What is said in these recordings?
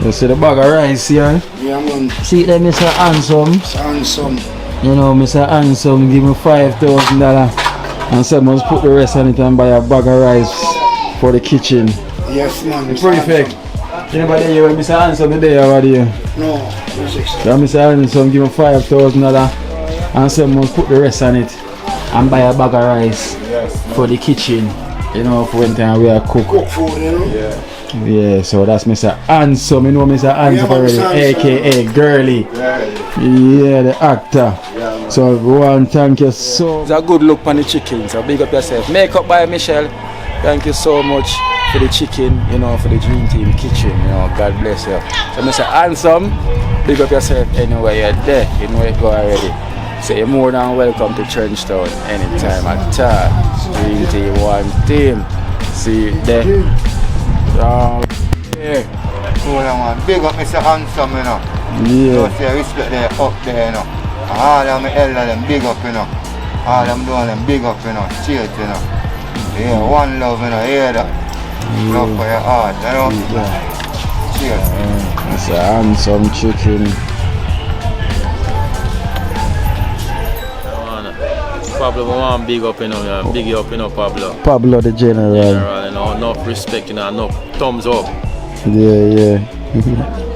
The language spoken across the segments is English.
You see the bag of rice here? Yeah, man. See it there, Mr. Handsome? It's handsome. You know, Mr. Handsome give me $5,000 and said must put the rest on it and buy a bag of rice for the kitchen. Yes, man. It's perfect. Anybody here with Mr. Handsome today over there? No, so Mr. Handsome give me $5,000 and said must put the rest on it and buy a bag of rice for the kitchen. You know, for when time we are cook food, you know? Yeah. Yeah, so that's Mr. Handsome. You know Mr. Handsome already, aka Girly. Yeah, the actor. Yeah, so go on, thank you so much. It's a good look on the chicken, so big up yourself. Makeup by Michelle. Thank you so much for the chicken, you know, for the Dream Team kitchen, you know, God bless you. So Mr. Handsome, big up yourself anywhere you're there, you know it go already. So you're more than welcome to TrenchTown anytime at all. Dream Team, one team. See you there. Yeah. Cool, man. Big up Mr. Handsome, you know. Yeah. So say respect there up there, you know. All of my elder them big up, you know. All them doing them big up, you know. Cheers, you know. Yeah, one love, you know. Hear that? Love for your heart, you know. Cheers. Mr. Handsome chicken. Pablo, I want big up, you know, big you up, you know, Pablo. Pablo the General. General, you know, enough respect, you know, enough thumbs up. Yeah.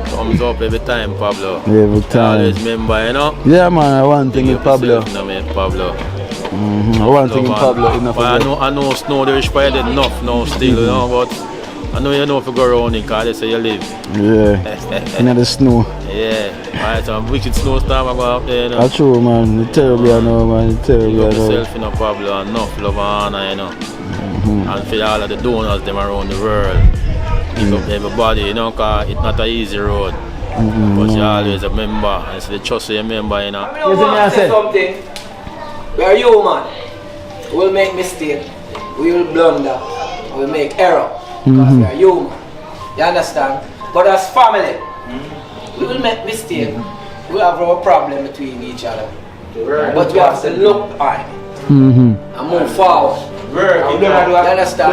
Thumbs up every time, Pablo. Every time. Always remember, you know. Yeah, man, one thing with Pablo. You know, man, Pablo. One thing with Pablo, enough. But I know snow, the rich pie enough now still, you know, but I know you know if you go around it, because they say you live. Yeah, in the snow. Yeah, alright, so wicked snowstorm I go up there, you know. That's true, man. It's terrible, I know, man. It's terrible, I know. Yourself, you know, Pablo, enough love and honor, you know. And for all of the donors them around the world. Pick up everybody, you know, because it's not an easy road. But you always remember, and it's the trust you remember, you know. I want to say something. We are human. We'll make mistakes. We will blunder. We will make error. Because we are human. You understand? But as family, we will make mistakes. We have our problem between each other. But we have to look on it and move forward. You understand?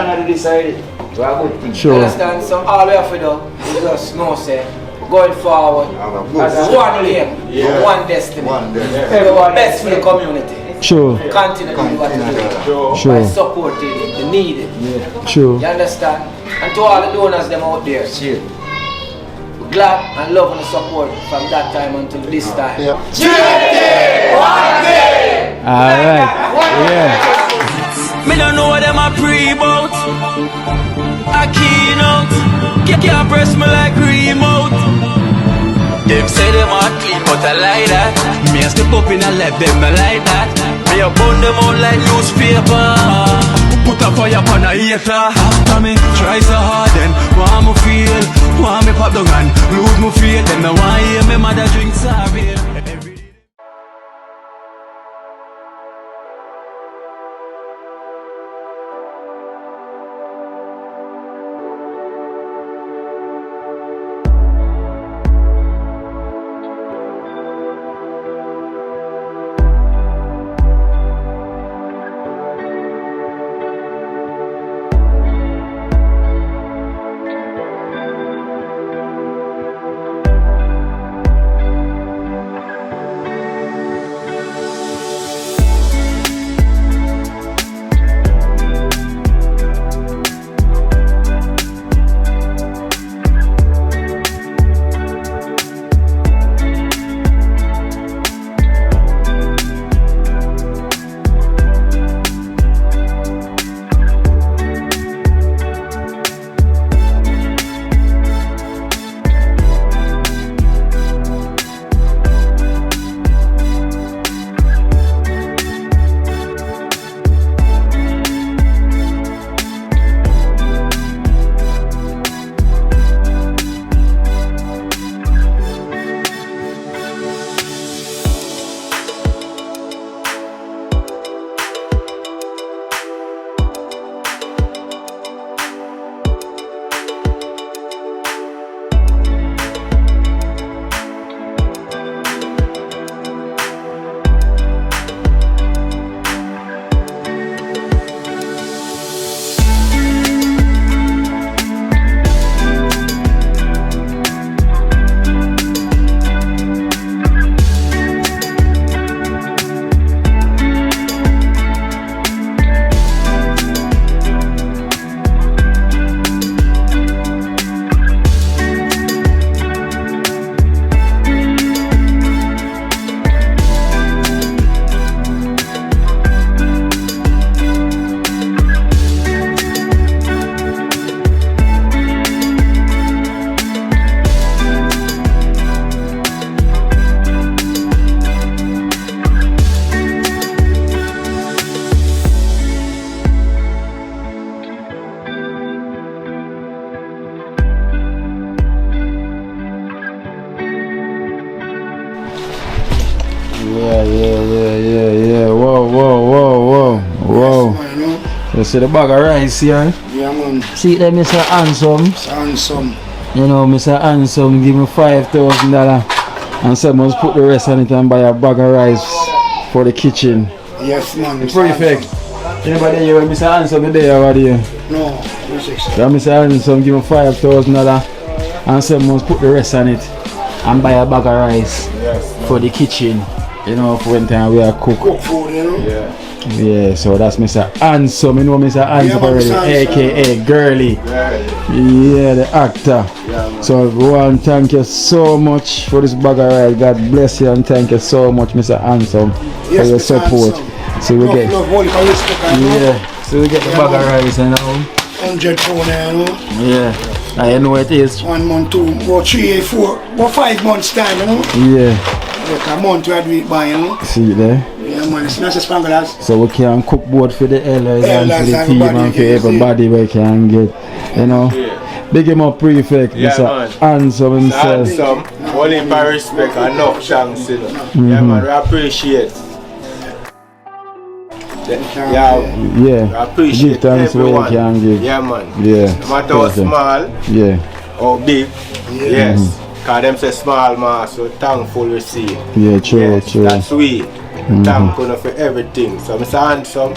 Sure. You understand? So all we have to do is just know, say, going forward as one aim, one destiny. Everyone best for the community. Sure. Continue to do what you do by supporting the needed. Sure. You understand? And to all the donors them out there, we're glad and love and support from that time until this time. Alright. Yeah. Me don't know what them a pre-bout. A keynote. Can't press me like remote. Them say them a clean, but I like that. Me a step up in a left, them not like that. Me a burn them out like newspaper. Put a fire upon a hater. After me, try so hard then want me feel, want me pop down and lose me faith. Them no want hear me mother drink sorry. Yeah. Whoa. Yes, man, you know. You see the bag of rice here? Yeah, man. See them, Mr. Handsome. Handsome. You know, Mr. Handsome give me $5,000 and someone must put the rest on it and buy a bag of rice for the kitchen. Yes, man. The prefect. Anybody here with Mr. Handsome today over there? No, Yeah, Mr. Handsome give me $5,000 and someone must put the rest on it and buy a bag of rice for the kitchen. You know, for when time we are cook food, you know? Yeah, so that's Mr. Handsome, you know Mr. Handsome already, aka Girly. Yeah, the actor. So we want to thank you so much for this bag of rice. God bless you and thank you so much, Mr. Handsome, for your support. So we get, so we get the bag of rice and now. 100 pound, you know? Yeah, I know it is. 1 month, 2, about 3, 4, about 5 months time, you know? Yeah. Like a month we had to buy, you know? See it there? Yeah, man, it's not just Spanglers. So we can cook both for the elders and for the team and for everybody we can get, you know. Big him up, prefect, Mr. Handsome himself. Handsome, only by respect, enough chance, you know. Yeah, man, we appreciate. Yeah, we appreciate everyone. Can give. Yeah, man. Yeah. No matter how small or big, yes. Because them say small man, so thankful receive. Yeah, true. That's sweet. Thank you for everything. So Mr. Handsome,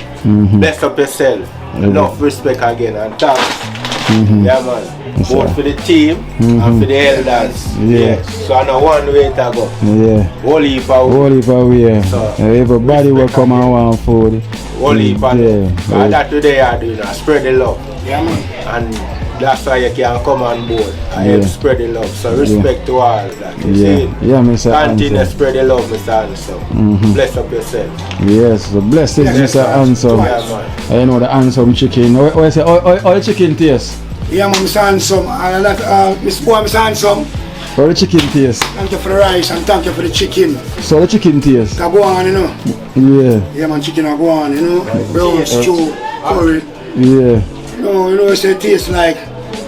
bless up yourself. Enough respect again and thanks. Yeah, man. Both for the team and for the elders. Yes. So I know one way to go. Yeah. Whole heap of way. So everybody will come and want food. Whole heap of that today are doing spread the love. Yeah, man. And that's why you can come on board and help spread the love. So respect to all that. You see? Yeah, Mr. Continue to spread the love, Mr. Handsome. Bless up yourself. Yes, the blessings, Mr. Handsome. Yeah, man. You know the Handsome chicken. What you say? All the chicken taste? Yeah, man, Mr. Handsome. And that, Mr. Handsome. How the chicken taste? Thank you for the rice and thank you for the chicken. So the chicken taste? Go on, you know. Yeah. Yeah, man, chicken go on, you know. Brown stew, curry. Yeah. No, you know, it tastes like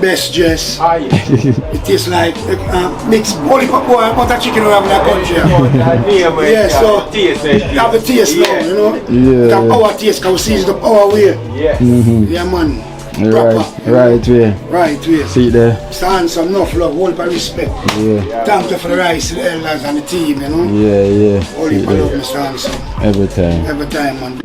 best dress. It tastes like mixed only butter chicken we have in that country. Yeah, so you have the taste now, you know. Yeah. Have our taste, because we see the power way. Yeah, man. Right way. See it there. Mr. Handsome, enough love, all by respect. Yeah. Thank you for the rice, the elders and the team, you know. Yeah. All by love, Mr. Handsome. Every time, man.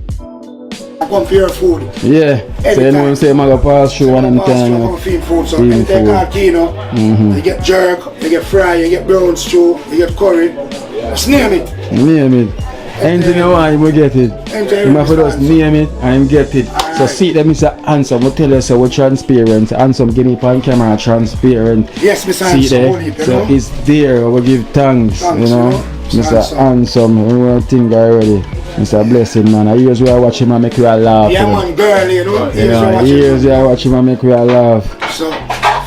I come for your food. Yeah. So you know, say I'm going to pass through one of them time. Feed food. So anything called Kino, you get jerk, you get fry, you get brown stew, you get curry. Just name it. Anything you want, you will get it. You have to just name it and get it. So see that Mr. Handsome, we tell you so we're transparent. Handsome, give me on camera transparent. Yes, Mr. See there? So it's there, we give thanks, you know. Mr. Handsome, we think already. Mr. Blessing, man. I years we are watching him make you laugh. Yeah, man, girl, you know. Years we are watching him make you laugh. So,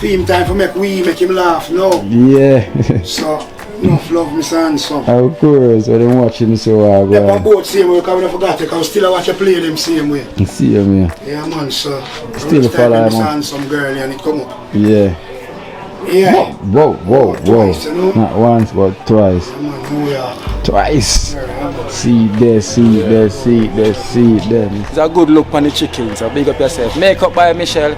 theme time for make him laugh, no? Yeah. So, enough love, Mr. Handsome. Of course, I don't watch him so hard. Yeah, on both same way, because I forgot it, I still watch you play them same way. See him, yeah. Yeah, man, so. Still follow him. Mr. Handsome, girl, and it come up. Yeah. Yeah. Whoa. Twice, you know? Not once, but twice. Yeah, man, Twice. See there. It's a good look on the chicken, so big up yourself. Make up by Michelle.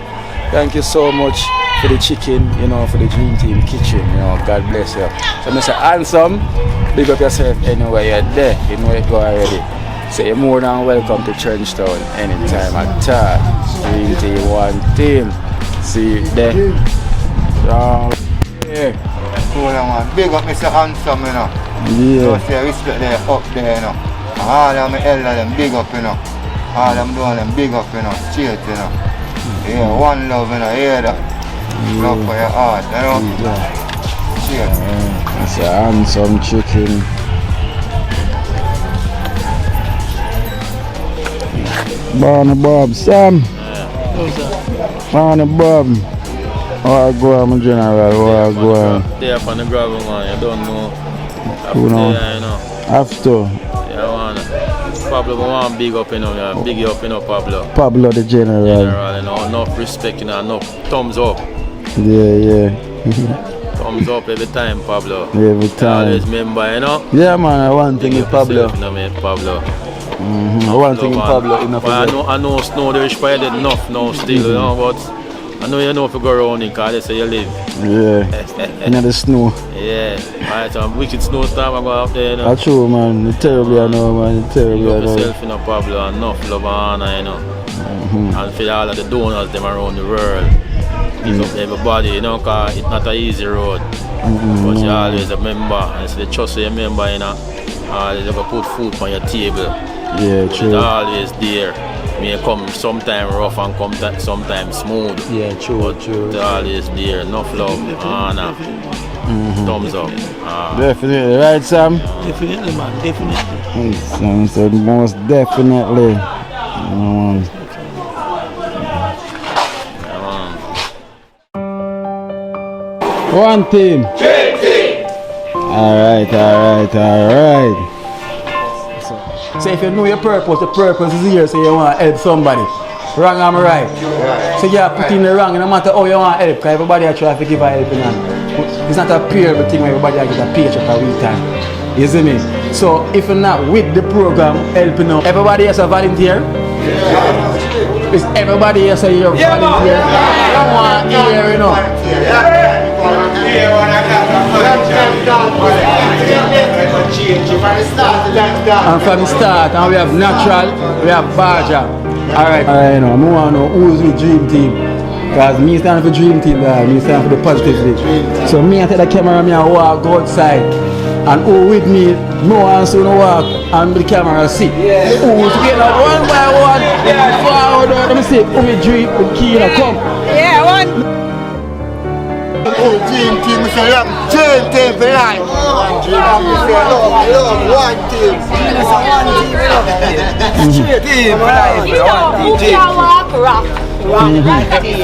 Thank you so much for the chicken, you know, for the DreamTeam kitchen, you know. God bless you. So Mr. Handsome, big up yourself anywhere you're there. You know it go already. So you're more than welcome to TrenchTown anytime at all. DreamTeam, one team. See you there. Yeah. Cool, man. Big up Mr. Handsome, you know. Yeah. So say respect there, up there, you know. All of my elders, them big up, you know. All them doing them big up, you know. Straight, you know. Yeah, one love, you know. Hear that? Love for your heart, you know. Straight. It's a handsome chicken. Barney Bob, Sam. Barney Bob. Oh, go on, my general. Oh, go on. There up on the gravel, man. You don't know. Who know? You know. After. Yeah, man. Pablo, I want big up, you know. Yeah. Big you up, you know, Pablo. Pablo, the general. General, you know. Enough respect, you know. Enough thumbs up. Yeah. Thumbs up every time, Pablo. Every time. Always remember, you know. Yeah, man. One thing with Pablo. Pablo. One thing with Pablo. Enough. I know Snow they respired enough now still, you know, but I know you know if you go around in because that's where you live. Yeah. In the snow. Yeah. Alright, so wicked snowstorm I go out there, you know. That's true, man. It's terrible, I know, man. It's terrible, I know. Yourself, you know, Pablo, enough love and honor, you know. And for all of the donors them around the world. Pick up everybody, you know, because it's not an easy road. But you always remember, and it's the trust you remember, you know. Always you put food on your table. Yeah, but true. it's always there. May come sometimes rough and come sometimes smooth. Yeah, true, but true. It's always there. Enough love, honor. Thumbs up. Definitely, right, Sam? Definitely, man, definitely. Sam said most definitely. One team. Alright. So if you know your purpose, the purpose is here, so you want to help somebody. Wrong am I right? So you have to put in the wrong, no matter how you want to help, because everybody are trying to give a helping hand. It's not a peer thing where everybody get a paycheck a week time. You see me? So if you're not with the program helping out, everybody has a volunteer? Is everybody here say you're volunteer? Come on here, you know. And from the start, and we have natural, we have Baja. Alright, you know, I want to know who's with Dream Team. Because me stand for Dream Team, me stand for the positivity. So me I take the camera, me I walk, go outside. And who with me, no one soon walk and the camera see. Who together one by one, forward, let me see, who with Dream, who Kino, come. Yeah, one. Oh, Dream Team, Mr. Young. Dream Team for life. One Dream Team, Mr. Love, one team. Straight team for life. Who can walk rock? One team,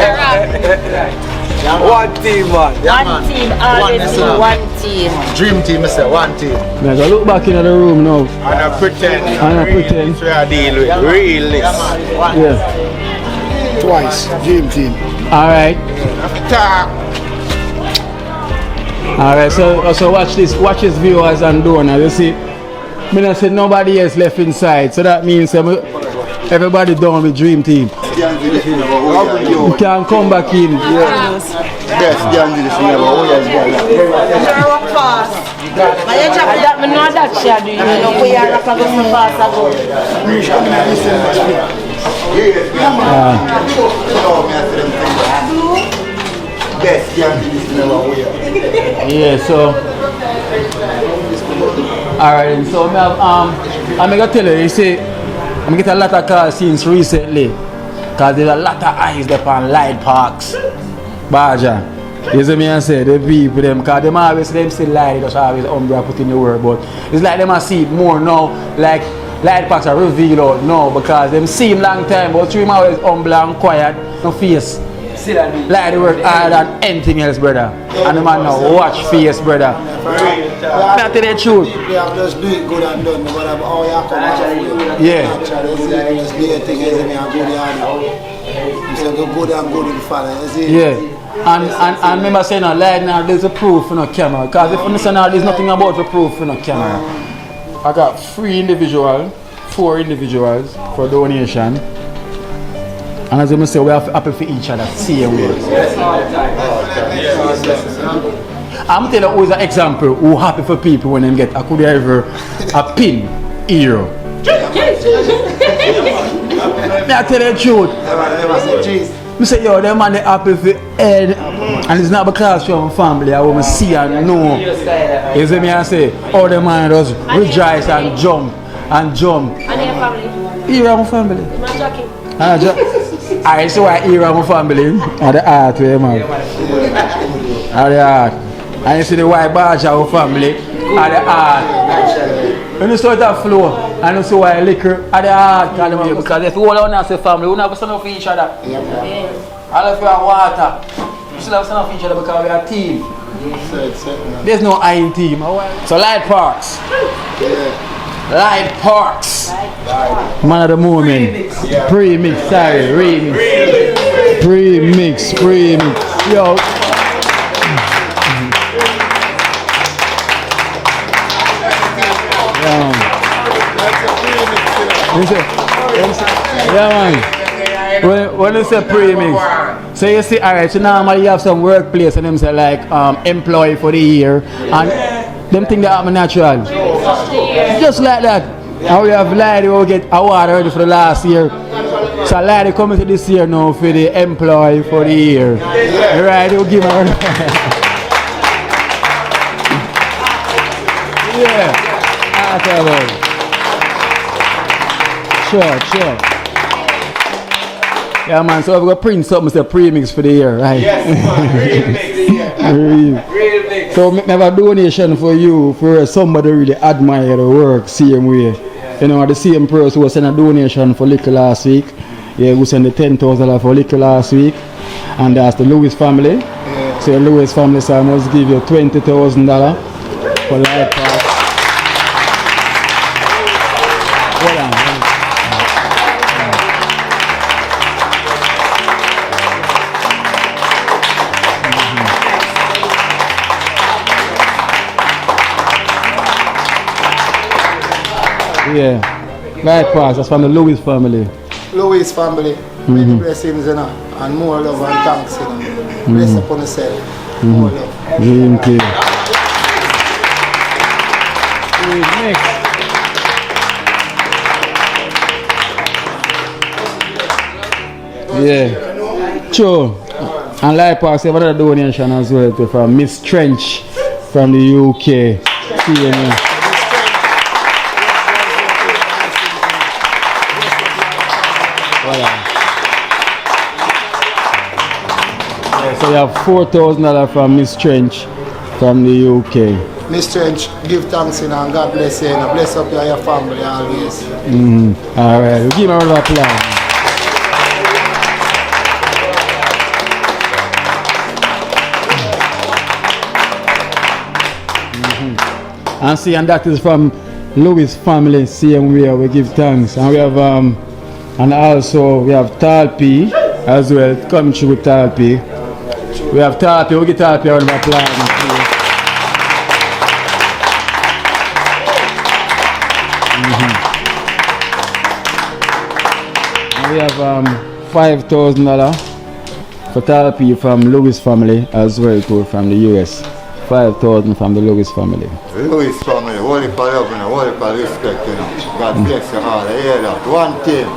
man. One team, always one team. Dream Team, Mr. One team. Now go look back into the room now. And I pretend. Pretend. So I deal with realness. Yeah. Twice, Dream Team. Alright. Talk. Alright, so watch this viewers and donors. You see, me not say nobody else left inside, so that means everybody done with Dream Team. You can come back in. Yes, Janji, this thing about Fast. That me know that she do. You know we are not going to fast ago. Yeah, so alright, so I'm gonna tell you see, I'm get a lot of calls since recently, cause there's a lot of eyes there on light parks. Baja. You see me and say the people them, cause them always them still light, just always umbrella put in the word, but it's like them a see it more now, like light parks are revealed out now because them see him long time, but through him always humble and quiet, no face. Like the work harder than anything else, brother. And the man now watch face, brother. I tell you the truth. You have just do it good and done, no matter how you come out. Yeah. Just do the thing as you go there. You say go good and good in the father. Yeah. And remember saying now, like now there's a proof in a camera. Because if you understand now there's nothing about the proof in a camera. I got 4 individuals for donation. And as I say, we have to happy for each other, same way. I'm telling you who's an example who happy for people when they get a could ever a pin hero. I tell you the truth. I say, yo, them man they happy for head. And it's not because from family, I want to see and know. You see me I say, all the man does rejoice and jump. And your family? Here are my family. I see why here are my family. At the art way, man. At the art. And you see the white badge of our family. At the art. When you start that flow, and you see why liquor at the art. Because if you all want to say family, we never stand up for each other. All of you are water. We still have stand up for each other because we are a team. There's no I in team. So light parks. Light parks. Man of the moment. Pre-mix, sorry, remix. Pre-mix. Yo. Yeah, man. When you say premix, so you see, alright, so normally you have some workplace and them say like employee for the year, and them think that happen natural. Just like that. And we have Lady who get award already for the last year. So Lady coming to this year now for the employee for the year. Right, we'll give her. Yeah. That's about it. Sure. Yeah, man, so we're going to print something say premix for the year, right? Yes, real mix. So we have a donation for you for somebody really admire the work, same way. You know, the same person who sent a donation for Liquor last week. Yeah, who sent the $10,000 for Liquor last week. And that's the Lewis family. Yeah. So the Lewis family, so I must give you $20,000 for life pass. Hold on. Yeah, life pass, that's from the Lewis family. Louis family, many blessings, you know, and more love and thanks, you know. Bless upon yourself, more love. DreamTeam. Yeah, true. And life pass, you have another donation as well from Miss Trench from the UK. See you now. So you have $4,000 from Miss Trench from the UK. Miss Trench, give thanks, you know, and God bless you, and bless up you and your family always. Alright, we'll give her a round of applause. And see, and that is from Lewis family, same way we give thanks. And we have and also we have Talpi as well, come through with Talpi. We have Talpi, we'll get Talpi a round of applause. And we have $5,000 for Talpi from Lewis family as well too, from the US. 5,000 from the Lewis family. Lewis family, holy for love, you know, holy for respect, you know. God bless you all, I hear that. One team.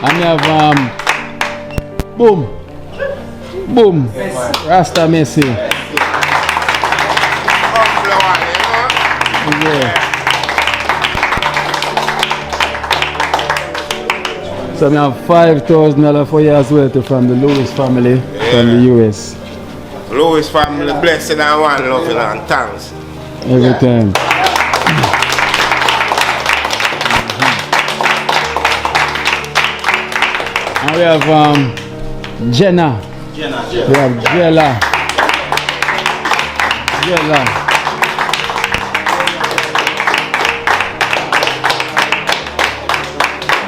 And we have boom, Rasta Messi. Yeah. So we have $5,000 for you as well from the Lewis family from the US. Lewis family, blessing and one love and thanks. Every time. And we have Jenna. We have Jella.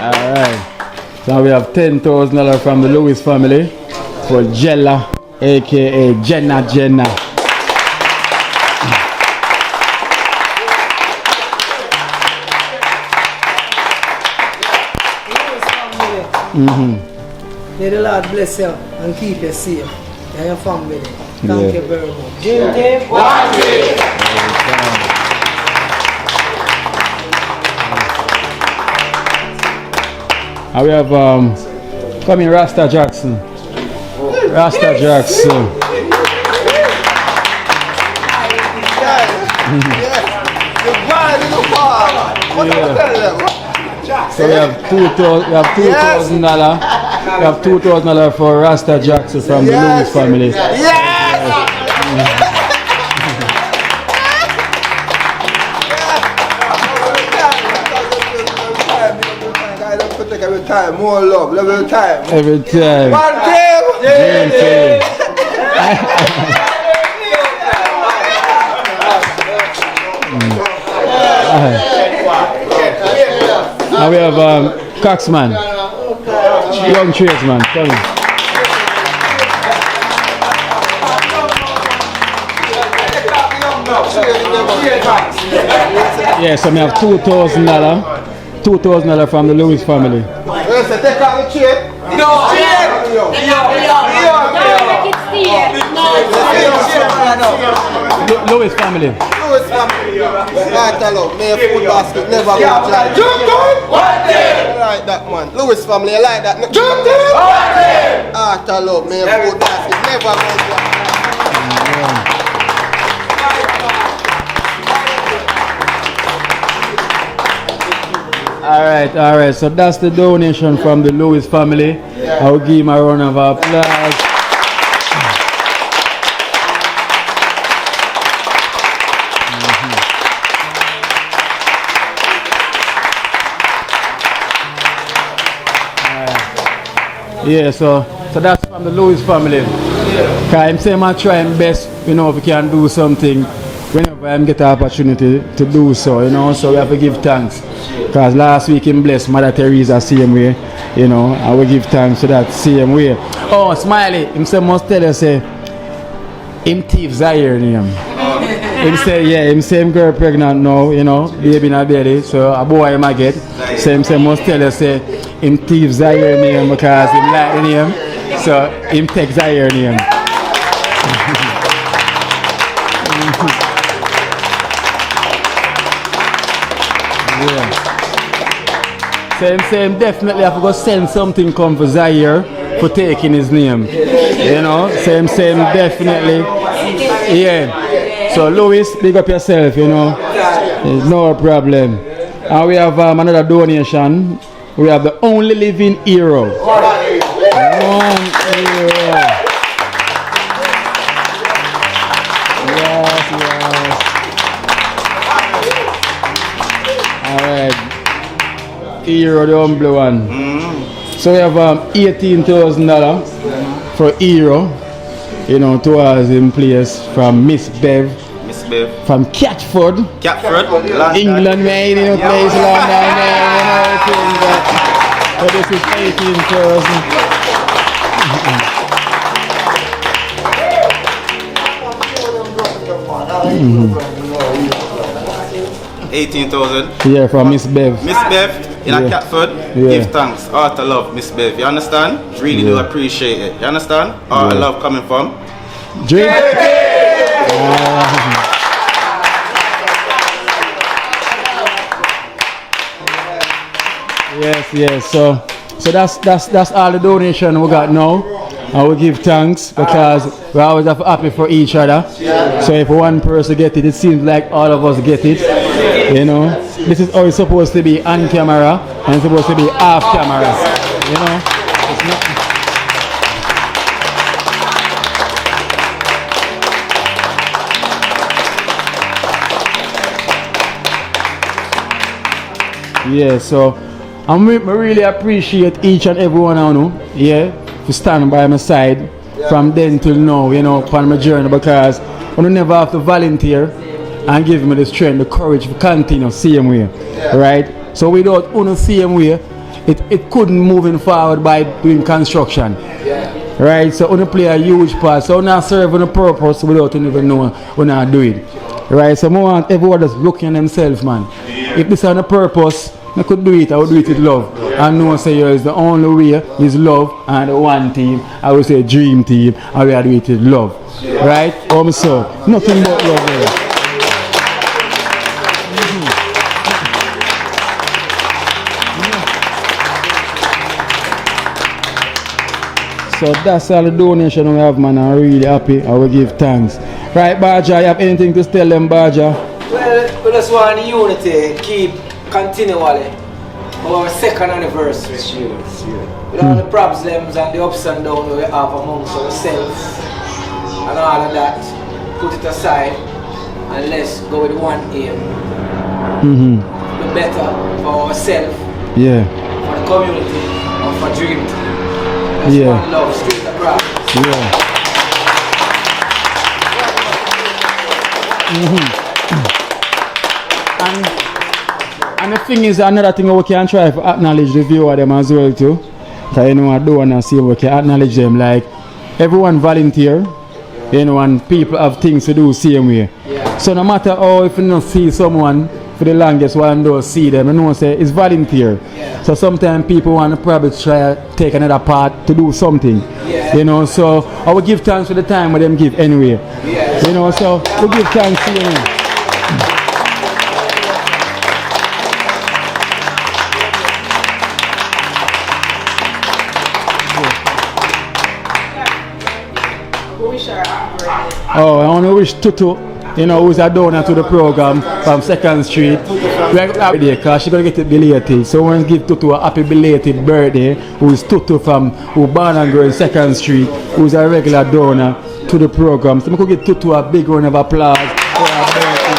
Alright. So we have $10,000 from the Lewis family for Jella, aka Jenna. May the Lord bless you and keep you safe and your family. Thank you very much. DreamTeam, one day. And we have coming Rasta Jackson. So we have $2,000. We have $2,000 for Rasta Jackson from the Lewis family. Every time, more love, every time. Every time. One team! Now we have Coxman, young tradesman, come on. Yeah, so I have $2,000. $2,000 from the Lewis family. Take out the chair. No. Lewis family. Lewis family. Right, hello. May a food basket never go dry. Like that, man. Lewis family, you like that? Ah, hello. May a food basket never go dry. Alright, so that's the donation from the Lewis family. I'll give him a round of applause. Yeah, so that's from the Lewis family. Cause I'm saying I try my best, you know, if we can do something whenever I get the opportunity to do so, you know, so we have to give thanks. Because last week him blessed Mother Teresa same way, you know, and we give thanks to that same way. Oh, Smiley, him say must tell us say him thief Zaire name. Him say him same girl pregnant now, you know, baby in a belly, so a boy him a get. So him say must tell us say him thief Zaire name because him like the name, so him take Zaire name. Same definitely have to go send something come for Zaire for taking his name. You know, same definitely. Yeah. So Louis, big up yourself, you know. There's no problem. And we have another donation. We have the only living hero. 1 euro. Yes. Alright. Hero, the humble one. So we have $18,000 for Hero, you know, towards in place from Miss Bev from Catford, England, man, you know, place London, man, you know, so this is 18,000. Yeah, from Miss Bev. Miss Bev in a Catford. Give thanks. Heart of love, Miss Bev. You understand? Really do appreciate it. You understand? Heart of love coming from DreamTeam. Yes. So that's all the donation we got now. And we give thanks because we always have happy for each other. So if one person get it, it seems like all of us get it. You know, this is how it's supposed to be on camera and it's supposed to be off camera. You know, it's not. Yeah, so I really appreciate each and every one of you, for standing by my side from then till now, you know, on my journey, because I never have to volunteer and give me the strength, the courage to continue same way, right? So without the same way, it couldn't moving forward by doing construction, right? So I play a huge part, so I not serve on a purpose without even knowing when I do it, right? So I want everyone that's looking at themselves, man. If this is on a purpose, I could do it, I would do it with love. And no one say is the only way is love and the one team. I would say dream team and we are doing it with love. Right? So nothing but love there. So that's all the donation we have, man. I'm really happy. I will give thanks. Right, Baja, you have anything to tell them, Baja? Well, we just want the unity keep continually our second anniversary. With all the problems and the ups and downs we have amongst ourselves and all of that, put it aside and let's go with one aim. The better for ourselves, for the community, and for DreamTeam. That's one love, straight across. And the thing is, another thing we can try to acknowledge the viewer them as well too. Because you know I don't want to see we can acknowledge them, like everyone volunteer, You know, and people have things to do same way. Yeah. So no matter how, if you don't see someone for the longest while you don't see them, you know say it's volunteer. Yeah. So sometimes people want to probably try to take another part to do something. Yeah. You know, so I will give thanks for the time where them give anyway. Yeah. You know, so we give thanks to you. Oh, I want to wish Tutu, you know, who's a donor to the program from 2nd Street. We're going to because she's going to get it belated. So I want to give Tutu a happy belated birthday, who is Tutu who born and grew in 2nd Street, who's a regular donor to the program. So I'm going to give Tutu a big round of applause for her birthday.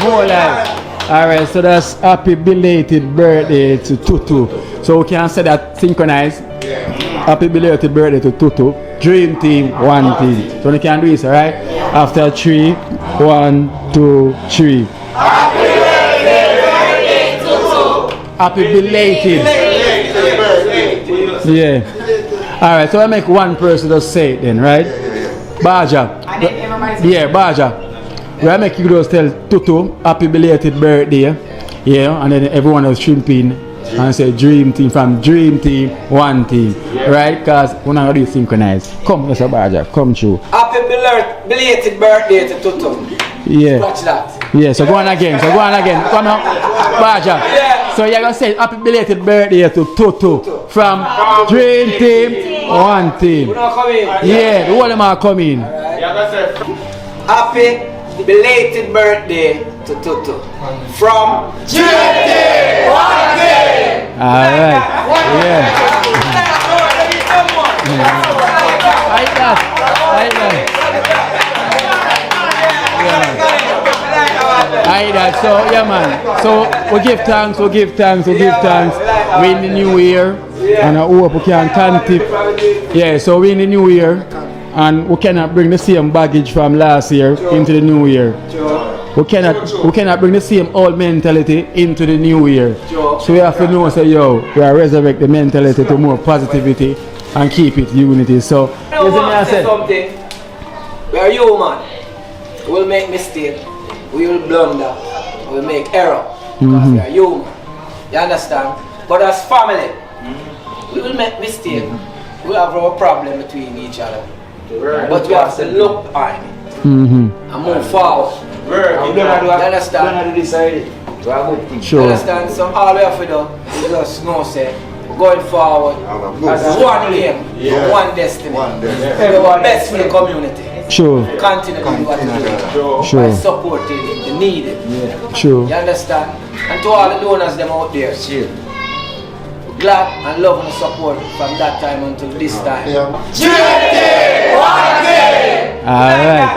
More life. Alright, so that's happy belated birthday to Tutu. So we can say that synchronized. Happy belated birthday to Tutu. Dream Team, one team. So we can do this, alright? After 3, 1, 2, 3. Happy birthday, Tutu. Happy belated. Yeah. Alright, so I make one person just say it then, right? Baja. Yeah, Baja. We make you just tell Tutu happy belated birthday, yeah, and then everyone else shrimping and say Dream Team from Dream Team, one team, right? Because we're not going to synchronize. Come, Mr. Baja, come through. Happy belated birthday to Tutu. Yeah. Watch that. Yeah, so go on again, Come on, Baja. Yeah. So you're going to say happy belated birthday to Tutu from Dream Team, one team. We're not coming. Yeah, the whole of them are coming. Happy belated birthday to Tutu from DreamTeam. Alright. Yeah. Like that. So yeah man. So we give thanks. We in the new year. And I hope we can continue. Yeah, so we in the new year. And we cannot bring the same baggage from last year into the new year. We cannot bring the same old mentality into the new year. So we have to know, say, yo, we are resurrect the mentality to more positivity and keep it unity. So, I say something. We are human. We will make mistakes. We will blunder. We will make error. Because we are human. You understand? But as family, we will make mistakes. We have our problem between each other. But we have to look on it and move forward. You understand? Sure. You understand? So all we have to do is just know, say, going forward as one aim, one destiny. Everyone best for the community. Sure. Continue to do what you do by supporting the needed. Sure. You understand? And to all the donors them out there, glad and love and support from that time until this time. Alright.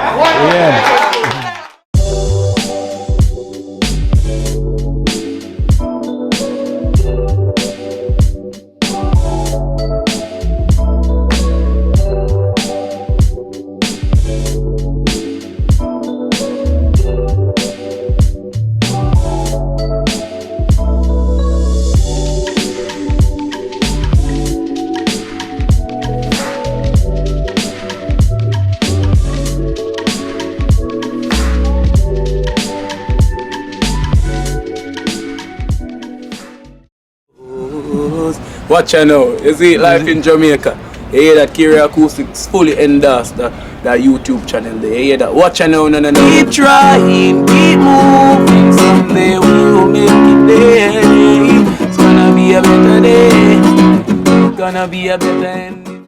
Yeah. Watch out now, you see life in Jamaica. You hear that Kiri Acoustics fully endorsed that YouTube channel there. You hear that? Watch out now, no. Keep trying, keep moving. Someday we will make it there. It's gonna be a better day. It's gonna be a better day.